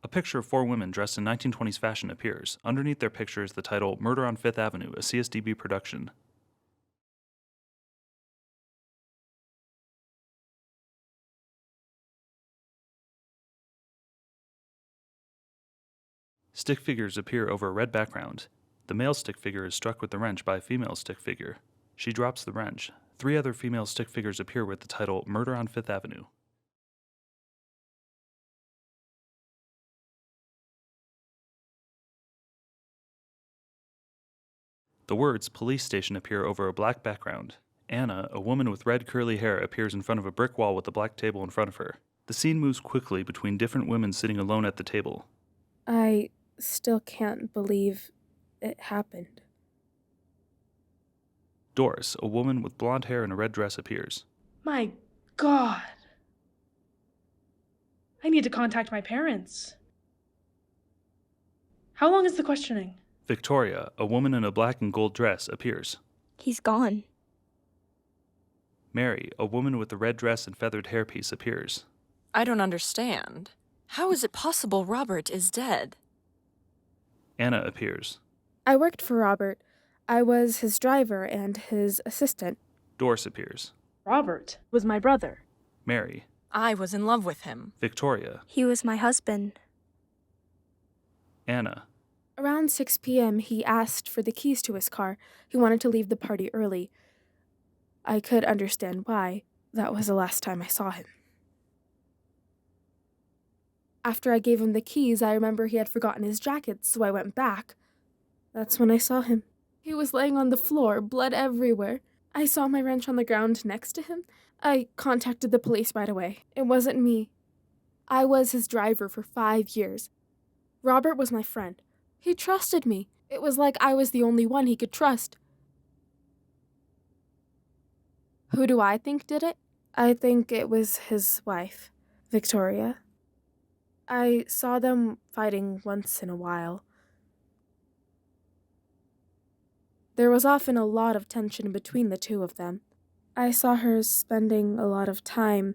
A picture of four women dressed in 1920s fashion appears. Underneath their picture is the title Murder on Fifth Avenue, a CSDB production. Stick figures appear over a red background. The male stick figure is struck with the wrench by a female stick figure. She drops the wrench. Three other female stick figures appear with the title Murder on Fifth Avenue. The words police station appear over a black background. Anna, a woman with red curly hair, appears in front of a brick wall with a black table in front of her. The scene moves quickly between different women sitting alone at the table. I still can't believe it happened. Doris, a woman with blonde hair and a red dress, appears. My God. I need to contact my parents. How long is the questioning? Victoria, a woman in a black and gold dress, appears. He's gone. Mary, a woman with a red dress and feathered hairpiece, appears. I don't understand. How is it possible Robert is dead? Anna appears. I worked for Robert. I was his driver and his assistant. Doris appears. Robert was my brother. Mary. I was in love with him. Victoria. He was my husband. Anna. Around 6 p.m., he asked for the keys to his car. He wanted to leave the party early. I could understand why. That was the last time I saw him. After I gave him the keys, I remember he had forgotten his jacket, so I went back. That's when I saw him. He was laying on the floor, blood everywhere. I saw my wrench on the ground next to him. I contacted the police right away. It wasn't me. I was his driver for 5 years. Robert was my friend. He trusted me. It was like I was the only one he could trust. Who do I think did it? I think it was his wife, Victoria. I saw them fighting once in a while. There was often a lot of tension between the two of them. I saw her spending a lot of time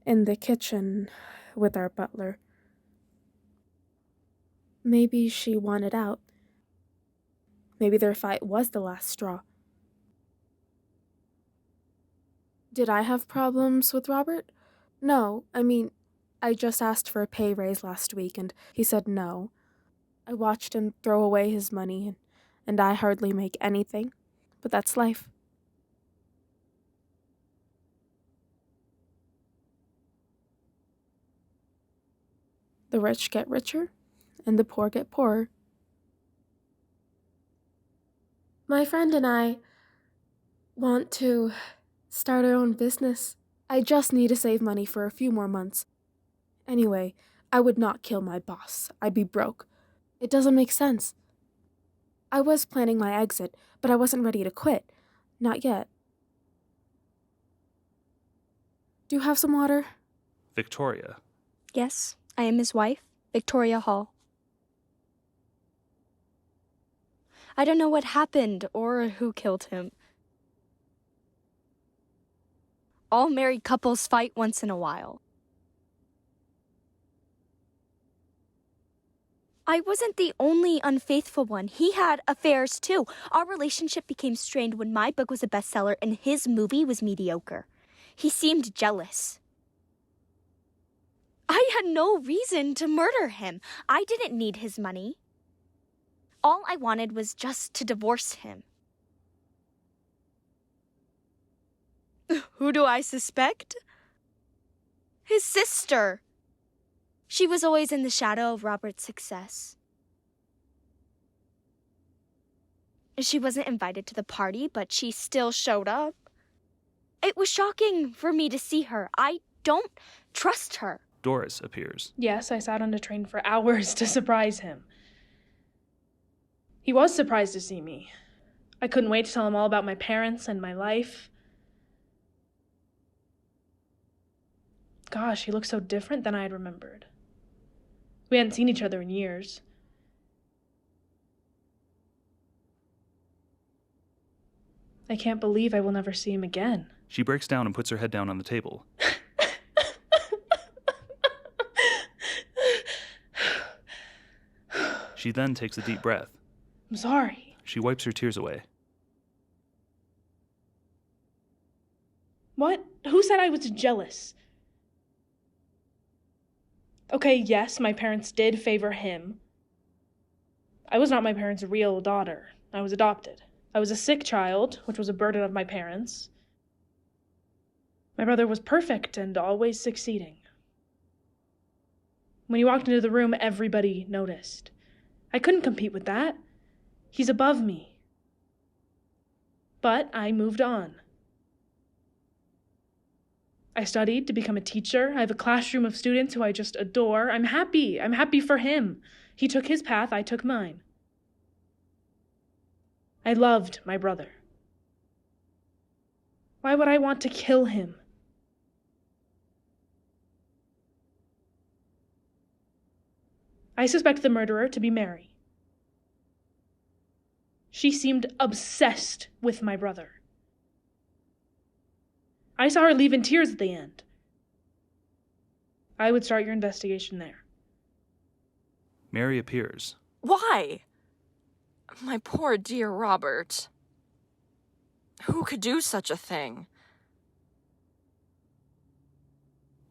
in the kitchen with our butler. Maybe she wanted out. Maybe their fight was the last straw. Did I have problems with Robert? No, I just asked for a pay raise last week and he said no. I watched him throw away his money and I hardly make anything, but that's life. The rich get richer and the poor get poorer. My friend and I want to start our own business. I just need to save money for a few more months. Anyway, I would not kill my boss. I'd be broke. It doesn't make sense. I was planning my exit, but I wasn't ready to quit. Not yet. Do you have some water? Victoria. Yes, I am his wife, Victoria Hall. I don't know what happened or who killed him. All married couples fight once in a while. I wasn't the only unfaithful one. He had affairs too. Our relationship became strained when my book was a bestseller and his movie was mediocre. He seemed jealous. I had no reason to murder him. I didn't need his money. All I wanted was just to divorce him. Who do I suspect? His sister. She was always in the shadow of Robert's success. She wasn't invited to the party, but she still showed up. It was shocking for me to see her. I don't trust her. Doris appears. Yes, I sat on the train for hours to surprise him. He was surprised to see me. I couldn't wait to tell him all about my parents and my life. Gosh, he looked so different than I had remembered. We hadn't seen each other in years. I can't believe I will never see him again. She breaks down and puts her head down on the table. She then takes a deep breath. I'm sorry. She wipes her tears away. What? Who said I was jealous? Okay, yes, my parents did favor him. I was not my parents' real daughter. I was adopted. I was a sick child, which was a burden of my parents. My brother was perfect and always succeeding. When he walked into the room, everybody noticed. I couldn't compete with that. He's above me. But I moved on. I studied to become a teacher. I have a classroom of students who I just adore. I'm happy. I'm happy for him. He took his path, I took mine. I loved my brother. Why would I want to kill him? I suspect the murderer to be Mary. She seemed obsessed with my brother. I saw her leave in tears at the end. I would start your investigation there. Mary appears. Why? My poor dear Robert. Who could do such a thing?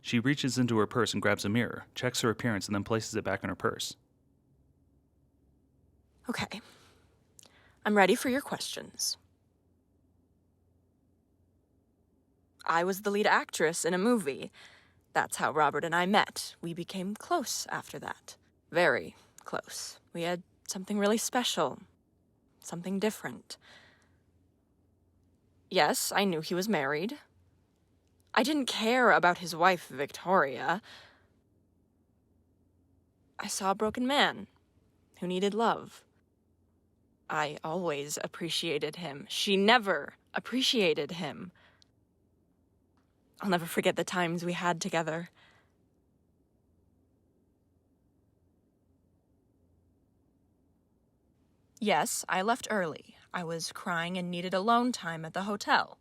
She reaches into her purse and grabs a mirror, checks her appearance, and then places it back in her purse. Okay. I'm ready for your questions. I was the lead actress in a movie. That's how Robert and I met. We became close after that. Very close. We had something really special. Something different. Yes, I knew he was married. I didn't care about his wife, Victoria. I saw a broken man who needed love. I always appreciated him. She never appreciated him. I'll never forget the times we had together. Yes, I left early. I was crying and needed alone time at the hotel.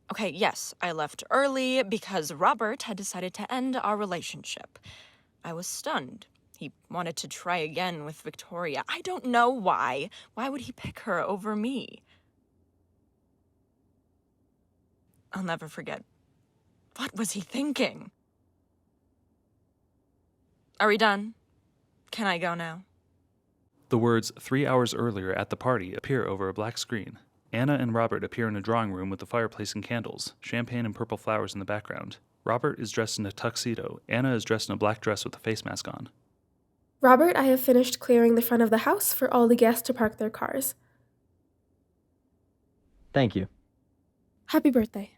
Okay, yes, I left early because Robert had decided to end our relationship. I was stunned. He wanted to try again with Victoria. I don't know why. Why would he pick her over me? I'll never forget. What was he thinking? Are we done? Can I go now? The words 3 hours earlier at the party appear over a black screen. Anna and Robert appear in a drawing room with a fireplace and candles, champagne and purple flowers in the background. Robert is dressed in a tuxedo. Anna is dressed in a black dress with a face mask on. Robert, I have finished clearing the front of the house for all the guests to park their cars. Thank you. Happy birthday.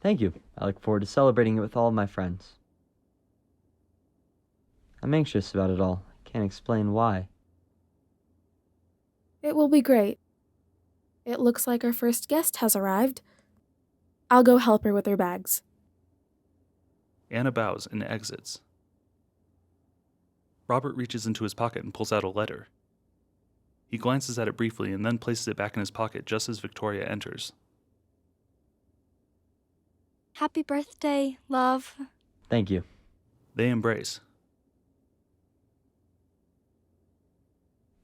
Thank you. I look forward to celebrating it with all of my friends. I'm anxious about it all. I can't explain why. It will be great. It looks like our first guest has arrived. I'll go help her with her bags. Anna bows and exits. Robert reaches into his pocket and pulls out a letter. He glances at it briefly and then places it back in his pocket just as Victoria enters. Happy birthday, love. Thank you. They embrace.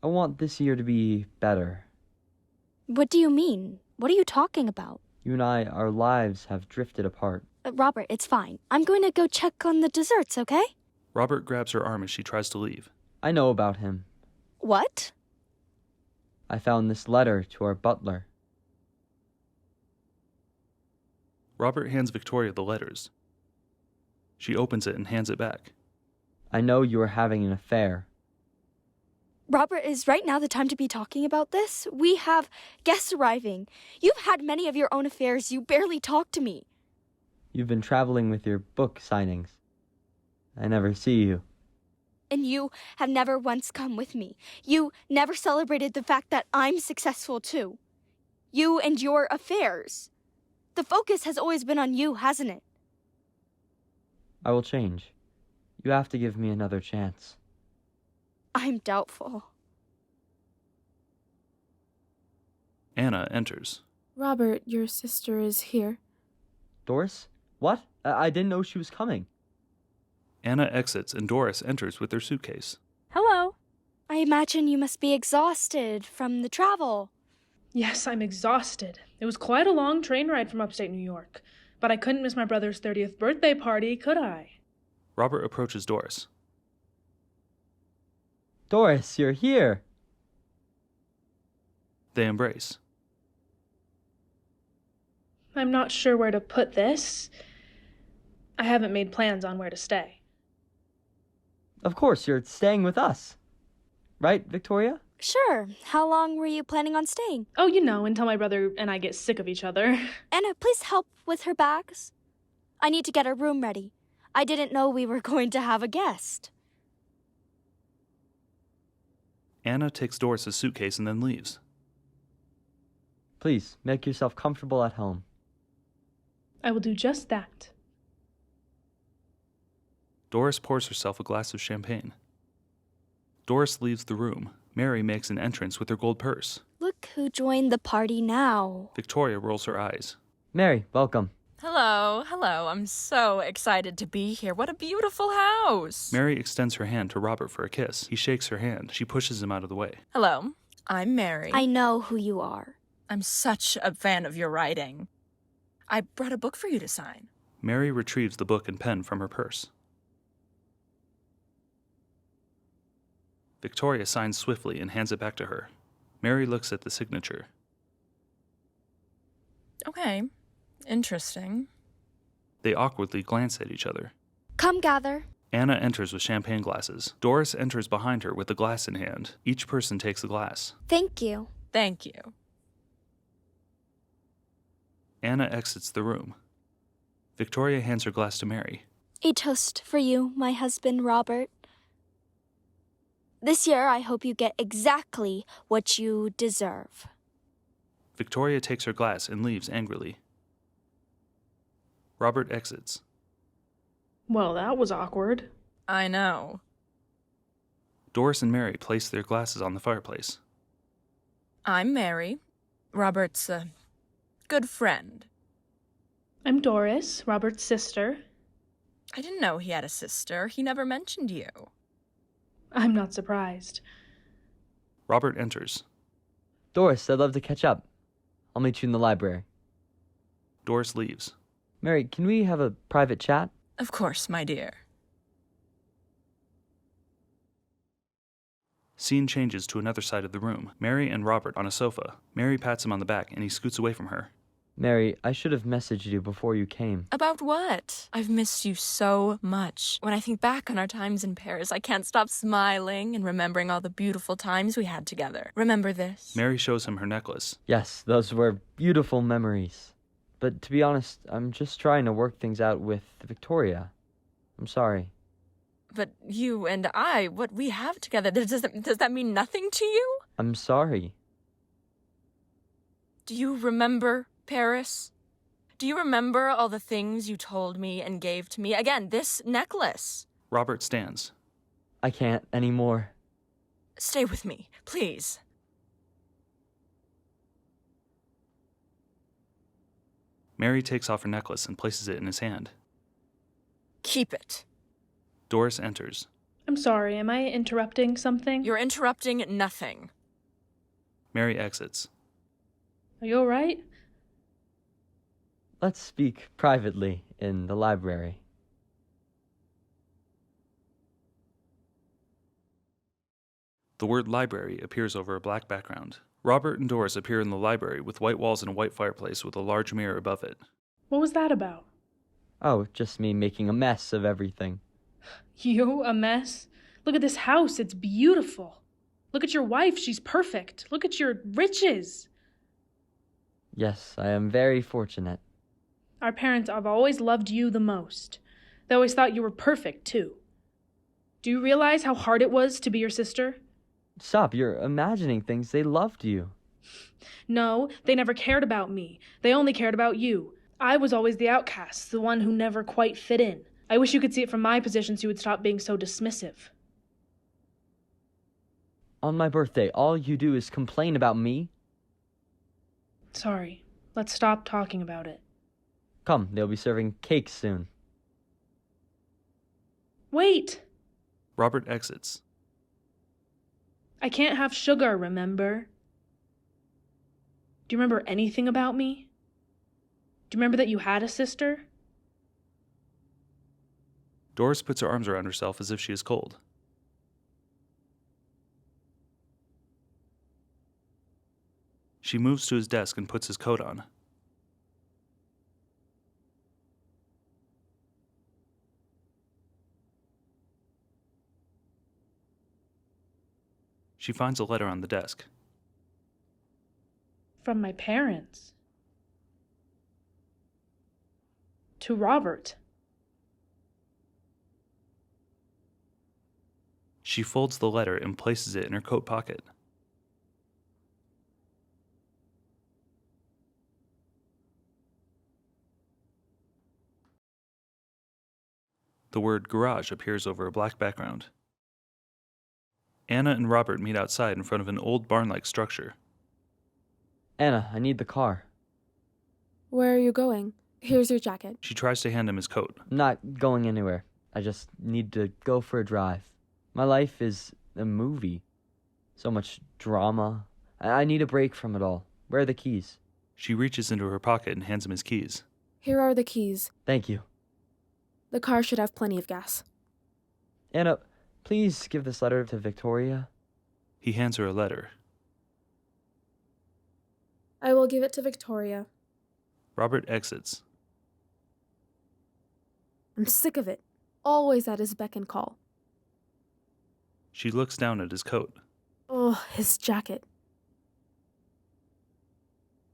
I want this year to be better. What do you mean? What are you talking about? You and I, our lives have drifted apart. Robert, it's fine. I'm going to go check on the desserts, okay? Robert grabs her arm as she tries to leave. I know about him. What? I found this letter to our butler. Robert hands Victoria the letters. She opens it and hands it back. I know you are having an affair. Robert, is right now the time to be talking about this? We have guests arriving. You've had many of your own affairs. You barely talk to me. You've been traveling with your book signings. I never see you. And you have never once come with me. You never celebrated the fact that I'm successful too. You and your affairs. The focus has always been on you, hasn't it? I will change. You have to give me another chance. I'm doubtful. Anna enters. Robert, your sister is here. Doris? What? I didn't know she was coming. Anna exits and Doris enters with their suitcase. Hello. I imagine you must be exhausted from the travel. Yes, I'm exhausted. It was quite a long train ride from upstate New York. But I couldn't miss my brother's 30th birthday party, could I? Robert approaches Doris. Doris, you're here. They embrace. I'm not sure where to put this. I haven't made plans on where to stay. Of course, you're staying with us. Right, Victoria? Sure. How long were you planning on staying? Oh, until my brother and I get sick of each other. Anna, please help with her bags. I need to get our room ready. I didn't know we were going to have a guest. Anna takes Doris's suitcase and then leaves. Please, make yourself comfortable at home. I will do just that. Doris pours herself a glass of champagne. Doris leaves the room. Mary makes an entrance with her gold purse. Look who joined the party now. Victoria rolls her eyes. Mary, welcome. Hello. I'm so excited to be here. What a beautiful house. Mary extends her hand to Robert for a kiss. He shakes her hand. She pushes him out of the way. Hello, I'm Mary. I know who you are. I'm such a fan of your writing. I brought a book for you to sign. Mary retrieves the book and pen from her purse. Victoria signs swiftly and hands it back to her. Mary looks at the signature. Okay, interesting. They awkwardly glance at each other. Come gather. Anna enters with champagne glasses. Doris enters behind her with a glass in hand. Each person takes a glass. Thank you. Thank you. Anna exits the room. Victoria hands her glass to Mary. A toast for you, my husband, Robert. This year, I hope you get exactly what you deserve. Victoria takes her glass and leaves angrily. Robert exits. Well, that was awkward. I know. Doris and Mary place their glasses on the fireplace. I'm Mary. Robert's a good friend. I'm Doris, Robert's sister. I didn't know he had a sister. He never mentioned you. I'm not surprised. Robert enters. Doris, I'd love to catch up. I'll meet you in the library. Doris leaves. Mary, can we have a private chat? Of course, my dear. Scene changes to another side of the room. Mary and Robert on a sofa. Mary pats him on the back and he scoots away from her. Mary, I should have messaged you before you came. About what? I've missed you so much. When I think back on our times in Paris, I can't stop smiling and remembering all the beautiful times we had together. Remember this? Mary shows him her necklace. Yes, those were beautiful memories. But to be honest, I'm just trying to work things out with Victoria. I'm sorry. But you and I, what we have together, does that mean nothing to you? I'm sorry. Do you remember Paris? Do you remember all the things you told me and gave to me? Again, this necklace. Robert stands. I can't anymore. Stay with me, please. Mary takes off her necklace and places it in his hand. Keep it. Doris enters. I'm sorry, am I interrupting something? You're interrupting nothing. Mary exits. Are you alright? Let's speak privately in the library. The word library appears over a black background. Robert and Doris appear in the library with white walls and a white fireplace with a large mirror above it. What was that about? Oh, just me making a mess of everything. You, a mess? Look at this house, it's beautiful. Look at your wife, she's perfect. Look at your riches. Yes, I am very fortunate. Our parents have always loved you the most. They always thought you were perfect, too. Do you realize how hard it was to be your sister? Stop, you're imagining things. They loved you. No, they never cared about me. They only cared about you. I was always the outcast, the one who never quite fit in. I wish you could see it from my position so you would stop being so dismissive. On my birthday, all you do is complain about me? Sorry. Let's stop talking about it. Come, they'll be serving cake soon. Wait! Robert exits. I can't have sugar, remember? Do you remember anything about me? Do you remember that you had a sister? Doris puts her arms around herself as if she is cold. She moves to his desk and puts his coat on. She finds a letter on the desk. From my parents. To Robert. She folds the letter and places it in her coat pocket. The word garage appears over a black background. Anna and Robert meet outside in front of an old barn-like structure. Anna, I need the car. Where are you going? Here's your jacket. She tries to hand him his coat. I'm not going anywhere. I just need to go for a drive. My life is a movie. So much drama. I need a break from it all. Where are the keys? She reaches into her pocket and hands him his keys. Here are the keys. Thank you. The car should have plenty of gas. Anna, please give this letter to Victoria. He hands her a letter. I will give it to Victoria. Robert exits. I'm sick of it. Always at his beck and call. She looks down at his coat. Oh, his jacket.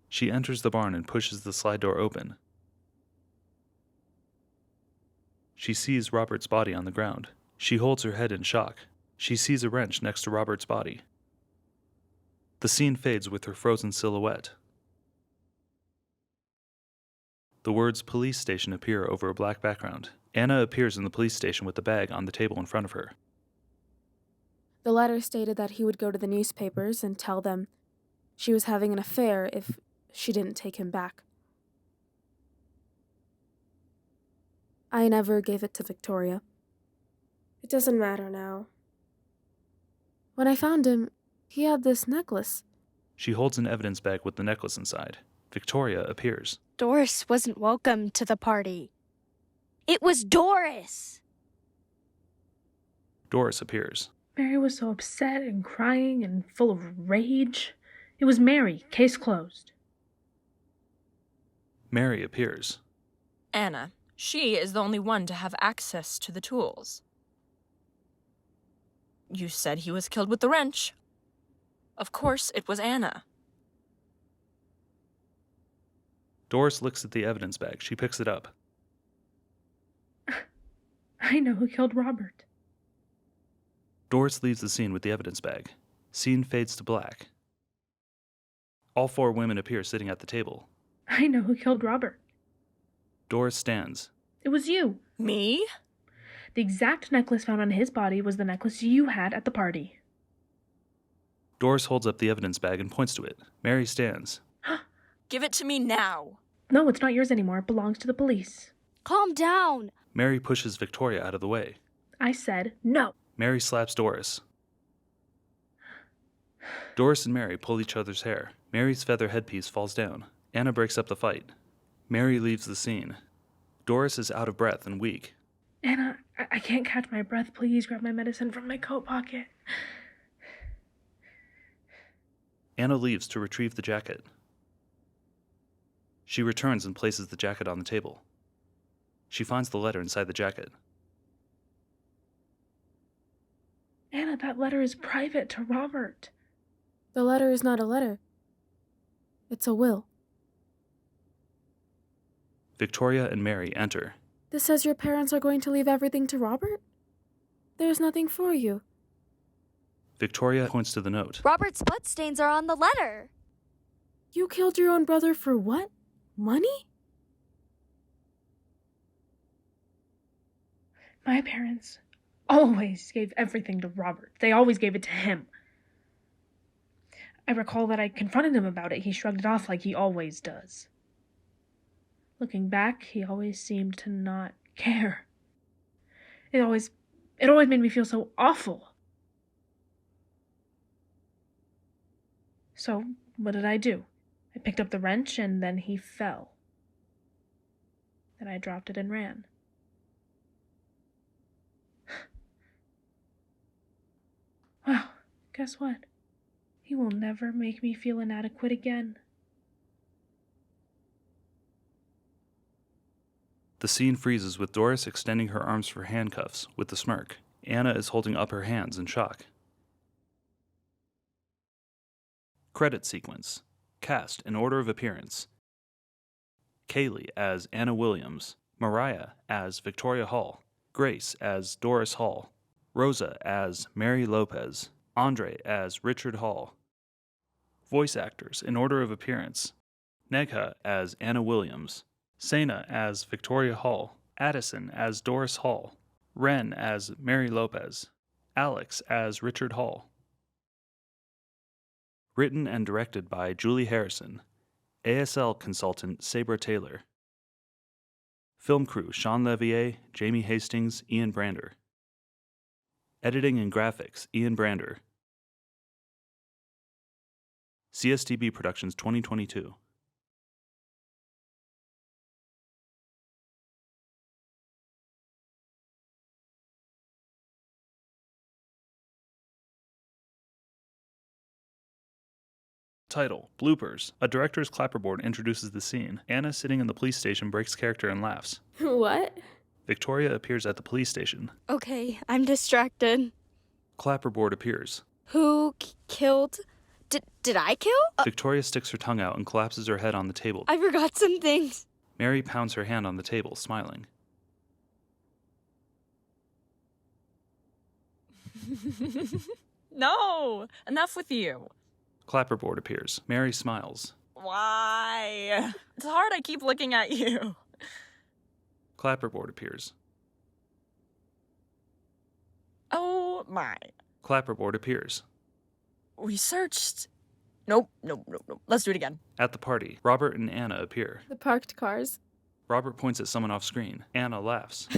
She enters the barn and pushes the slide door open. She sees Robert's body on the ground. She holds her head in shock. She sees a wrench next to Robert's body. The scene fades with her frozen silhouette. The words police station appear over a black background. Anna appears in the police station with the bag on the table in front of her. The letter stated that he would go to the newspapers and tell them she was having an affair if she didn't take him back. I never gave it to Victoria. It doesn't matter now. When I found him, he had this necklace. She holds an evidence bag with the necklace inside. Victoria appears. Doris wasn't welcome to the party. It was Doris! Doris appears. Mary was so upset and crying and full of rage. It was Mary. Case closed. Mary appears. Anna, she is the only one to have access to the tools. You said he was killed with the wrench. Of course, it was Anna. Doris looks at the evidence bag. She picks it up. I know who killed Robert. Doris leaves the scene with the evidence bag. Scene fades to black. All four women appear sitting at the table. I know who killed Robert. Doris stands. It was you. Me? The exact necklace found on his body was the necklace you had at the party. Doris holds up the evidence bag and points to it. Mary stands. Give it to me now. No, it's not yours anymore. It belongs to the police. Calm down. Mary pushes Victoria out of the way. I said no. Mary slaps Doris. Doris and Mary pull each other's hair. Mary's feather headpiece falls down. Anna breaks up the fight. Mary leaves the scene. Doris is out of breath and weak. Anna, I can't catch my breath. Please grab my medicine from my coat pocket. Anna leaves to retrieve the jacket. She returns and places the jacket on the table. She finds the letter inside the jacket. Anna, that letter is private to Robert. The letter is not a letter. It's a will. Victoria and Mary enter. This says your parents are going to leave everything to Robert? There's nothing for you. Victoria points to the note. Robert's bloodstains are on the letter. You killed your own brother for what? Money? My parents always gave everything to Robert. They always gave it to him. I recall that I confronted him about it. He shrugged it off like he always does. Looking back, he always seemed to not care. It always It always made me feel so awful. So, what did I do? I picked up the wrench and then he fell. Then I dropped it and ran. Well, guess what? He will never make me feel inadequate again. The scene freezes with Doris extending her arms for handcuffs with a smirk. Anna is holding up her hands in shock. Credit sequence. Cast in order of appearance. Kaylee as Anna Williams. Mariah as Victoria Hall. Grace as Doris Hall. Rosa as Mary Lopez. Andre as Richard Hall. Voice actors in order of appearance. Negha as Anna Williams. Sena as Victoria Hall. Addison as Doris Hall. Ren as Mary Lopez. Alex as Richard Hall. Written and directed by Julie Harrison. ASL consultant Sabra Taylor. Film crew Sean Levier, Jamie Hastings, Ian Brander. Editing and graphics Ian Brander. CSTB Productions 2022. Title: Bloopers. A director's clapperboard introduces the scene. Anna, sitting in the police station, breaks character and laughs. What? Victoria appears at the police station. Okay, I'm distracted. Clapperboard appears. Who killed? Did I kill? Victoria sticks her tongue out and collapses her head on the table. I forgot some things. Mary pounds her hand on the table, smiling. No! Enough with you. Clapperboard appears. Mary smiles. Why? It's hard, I keep looking at you. Clapperboard appears. Oh my. Clapperboard appears. We searched. Nope. Let's do it again. At the party, Robert and Anna appear. The parked cars. Robert points at someone off screen. Anna laughs.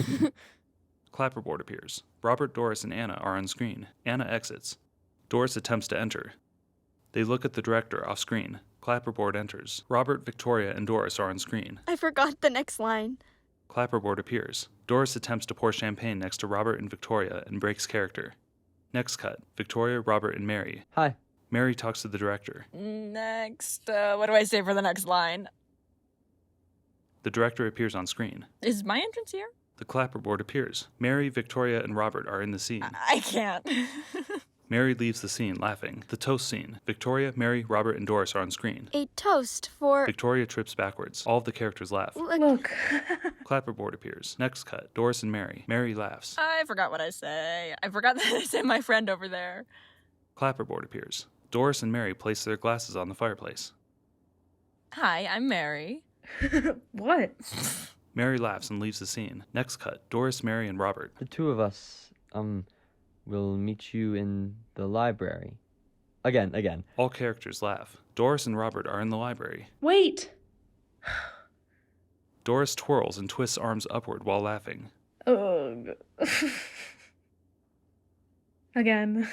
Clapperboard appears. Robert, Doris, and Anna are on screen. Anna exits. Doris attempts to enter. They look at the director off screen. Clapperboard enters. Robert, Victoria, and Doris are on screen. I forgot the next line. Clapperboard appears. Doris attempts to pour champagne next to Robert and Victoria and breaks character. Next cut. Victoria, Robert, and Mary. Hi. Mary talks to the director. Next, what do I say for the next line? The director appears on screen. Is my entrance here? The clapperboard appears. Mary, Victoria, and Robert are in the scene. I can't. Mary leaves the scene, laughing. The toast scene. Victoria, Mary, Robert, and Doris are on screen. A toast for... Victoria trips backwards. All of the characters laugh. Look. Clapperboard appears. Next cut. Doris and Mary. Mary laughs. I forgot what I say. I forgot that I said my friend over there. Clapperboard appears. Doris and Mary place their glasses on the fireplace. Hi, I'm Mary. What? Mary laughs and leaves the scene. Next cut. Doris, Mary, and Robert. The two of us, will meet you in the library. Again. All characters laugh. Doris and Robert are in the library. Wait. Doris twirls and twists arms upward while laughing. Ugh. Again.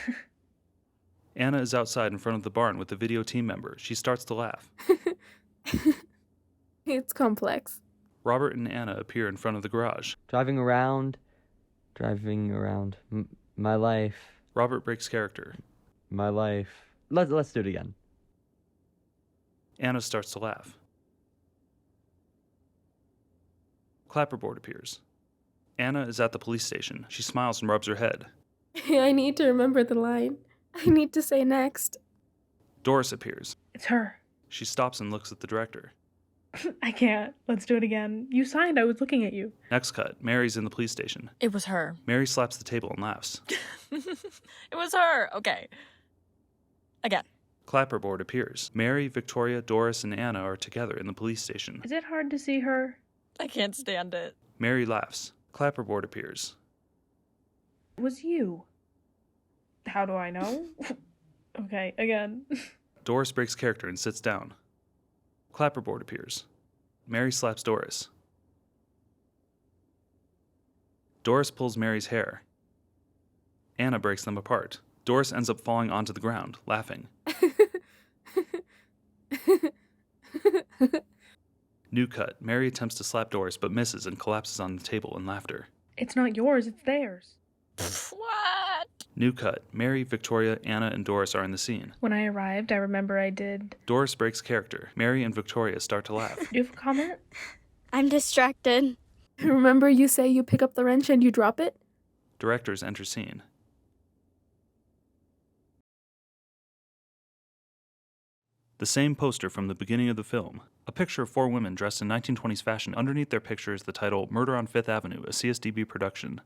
Anna is outside in front of the barn with the video team member. She starts to laugh. It's complex. Robert and Anna appear in front of the garage. Driving around. My life. Robert breaks character. My life. Let's do it again. Anna starts to laugh. Clapperboard appears. Anna is at the police station. She smiles and rubs her head. I need to remember the line. I need to say next. Doris appears. It's her. She stops and looks at the director. I can't. Let's do it again. You signed. I was looking at you. Next cut. Mary's in the police station. It was her. Mary slaps the table and laughs. It was her. Okay. Again. Clapperboard appears. Mary, Victoria, Doris, and Anna are together in the police station. Is it hard to see her? I can't stand it. Mary laughs. Clapperboard appears. It was you. How do I know? Okay, again. Doris breaks character and sits down. Clapperboard appears. Mary slaps Doris. Doris pulls Mary's hair. Anna breaks them apart. Doris ends up falling onto the ground, laughing. New cut. Mary attempts to slap Doris but misses and collapses on the table in laughter. It's not yours, it's theirs. What? New cut. Mary, Victoria, Anna, and Doris are in the scene. When I arrived, I remember I did. Doris breaks character. Mary and Victoria start to laugh. Do you have a comment? I'm distracted. Remember you say you pick up the wrench and you drop it? Directors enter scene. The same poster from the beginning of the film. A picture of 4 women dressed in 1920s fashion. Underneath their picture is the title Murder on Fifth Avenue, a CSDB production.